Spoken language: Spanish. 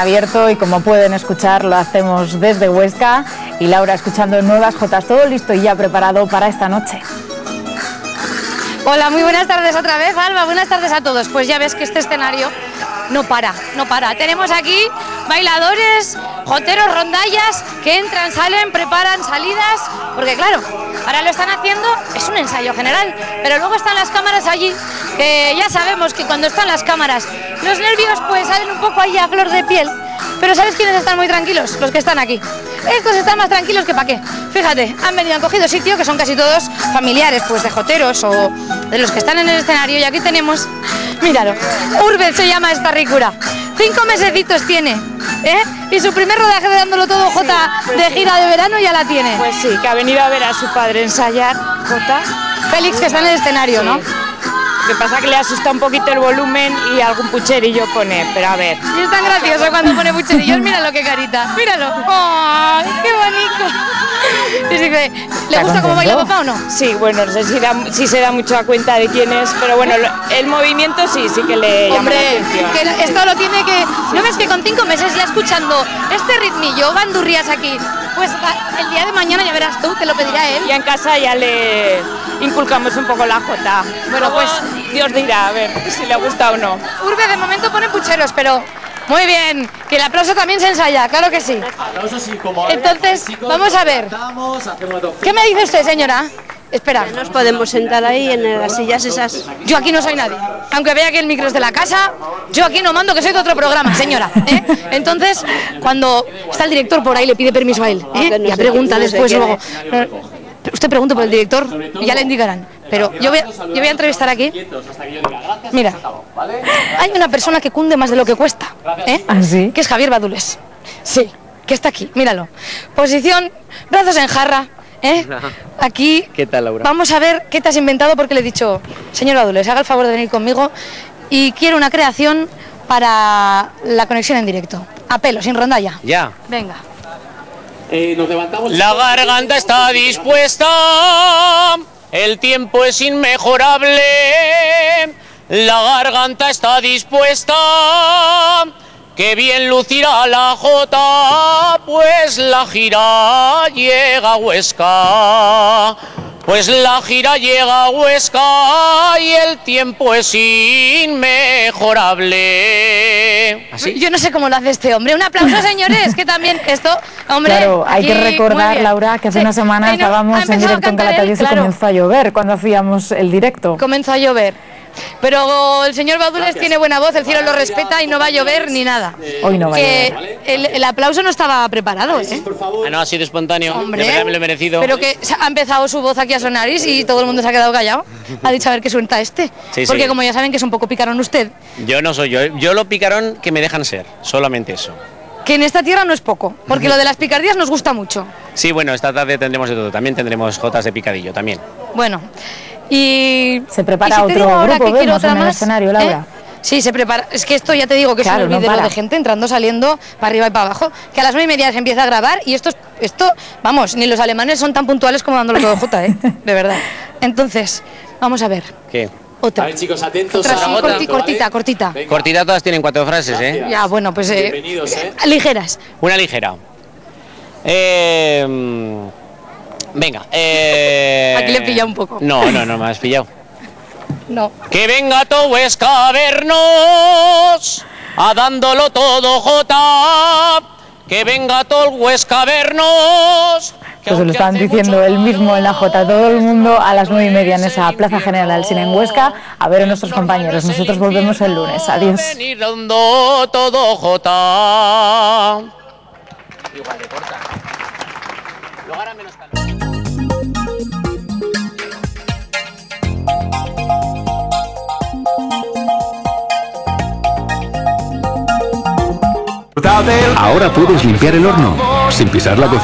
abierto y como pueden escuchar lo hacemos desde Huesca y Laura escuchando nuevas jotas, todo listo y ya preparado para esta noche. Hola, muy buenas tardes otra vez, Alba, buenas tardes a todos. Pues ya ves que este escenario no para. Tenemos aquí bailadores, joteros, rondallas que entran, salen, preparan salidas, porque claro, ahora lo están haciendo, es un ensayo general, pero luego están las cámaras allí, que ya sabemos que cuando están las cámaras, los nervios pues salen un poco ahí a flor de piel, pero ¿sabes quiénes están muy tranquilos? Los que están aquí. Estos están más tranquilos que para qué. Fíjate, han venido, han cogido sitio, que son casi todos familiares, pues de joteros o de los que están en el escenario, y aquí tenemos, míralo, Urbe se llama esta ricura, 5 mesecitos tiene, y su primer rodaje de Dándolo Todo Jota de gira de verano ya la tiene. Pues sí, que ha venido a ver a su padre ensayar Jota. Félix, que está en el escenario, ¿no? Lo que pasa es que le asusta un poquito el volumen y algún pucherillo pone, pero a ver. Y es tan gracioso cuando pone pucherillos, míralo qué carita, míralo. ¡Ay, qué bonito! ¿Le gusta cómo baila papá o no? Sí, bueno, no sé si se da mucho a cuenta de quién es, pero bueno, el movimiento sí que le llama la atención. Que esto lo tiene que... ¿No ves que con 5 meses ya escuchando este ritmillo, bandurrias aquí? Pues el día de mañana ya verás tú, te lo pedirá él. Y en casa ya le inculcamos un poco la jota. Bueno, pues Dios dirá, a ver si le gusta o no. Urbe de momento pone pucheros, pero muy bien, que el aplauso también se ensaya, claro que sí. Entonces, vamos a ver. ¿Qué me dice usted, señora? Espera. Nos podemos sentar ahí en las sillas esas. Yo aquí no soy nadie. Aunque vea que el micro es de la casa, yo aquí no mando, que soy de otro programa, señora. Entonces, cuando está el director por ahí, le pide permiso a él. Ya pregunta después luego. Usted pregunta por el director y ya le indicarán. Pero yo voy a entrevistar aquí. Mira, hay una persona que cunde más de lo que cuesta, ¿Ah, sí? Que es Javier Badules. Sí, que está aquí, míralo. Posición, brazos en jarra. Aquí. ¿Qué tal, Laura? Vamos a ver qué te has inventado, porque le he dicho, señor Badules, haga el favor de venir conmigo y quiero una creación para la conexión en directo. A pelo, sin rondalla. Ya. Venga. Nos levantamos. La garganta está dispuesta, el tiempo es inmejorable. La garganta está dispuesta, que bien lucirá la jota, pues la gira llega a Huesca. Pues la gira llega a Huesca y el tiempo es inmejorable. ¿Así? Yo no sé cómo lo hace este hombre. Un aplauso, señores, que también esto, hombre... Claro, hay que recordar, Laura, que hace una semana estábamos en directo en Calatayud y comenzó a llover cuando hacíamos el directo. Comenzó a llover. Pero el señor Badules tiene buena voz, el cielo lo respeta y no va a llover ni nada. Hoy no va a llover. El aplauso no estaba preparado, No, ha sido espontáneo, hombre, de verdad me lo he merecido. Pero que ha empezado su voz aquí a sonar y todo el mundo se ha quedado callado. Ha dicho a ver qué suelta este. Sí, porque como ya saben que es un poco picarón usted. Yo no soy yo lo picarón que me dejan ser, solamente eso. Que en esta tierra no es poco, porque lo de las picardías nos gusta mucho. Sí, bueno, esta tarde tendremos de todo, también tendremos jotas de picadillo, también. Bueno, y... Se prepara otro grupo, vemos en el escenario, Laura. Sí, se prepara. Es que esto ya te digo que claro, es un olvidero de gente entrando, saliendo, para arriba y para abajo. Que a las 9:30 se empieza a grabar y esto, vamos, ni los alemanes son tan puntuales como Dándolo Todo Jota, de verdad. Entonces, vamos a ver. ¿Qué? Otra. A ver, chicos, atentos. Otra, sí, cortita. Venga. Cortita todas tienen 4 frases, Ya, bueno, pues... Bienvenidos, ligeras. Una ligera. Venga. Aquí le he pillado un poco. No, me has pillado. No. Que venga todo Huesca a vernos, a Dándolo Todo Jota. Que venga todo Huesca a vernos. Pues lo estaban diciendo él mismo en la Jota, todo el mundo a las 9:30 en esa Plaza General del Cine en Huesca a ver a nuestros compañeros. Nosotros volvemos el lunes. Adiós. Venir Dándolo Todo Jota. Igual de corta. Luego hará menos calor. Ahora puedes limpiar el horno sin pisar la cocina.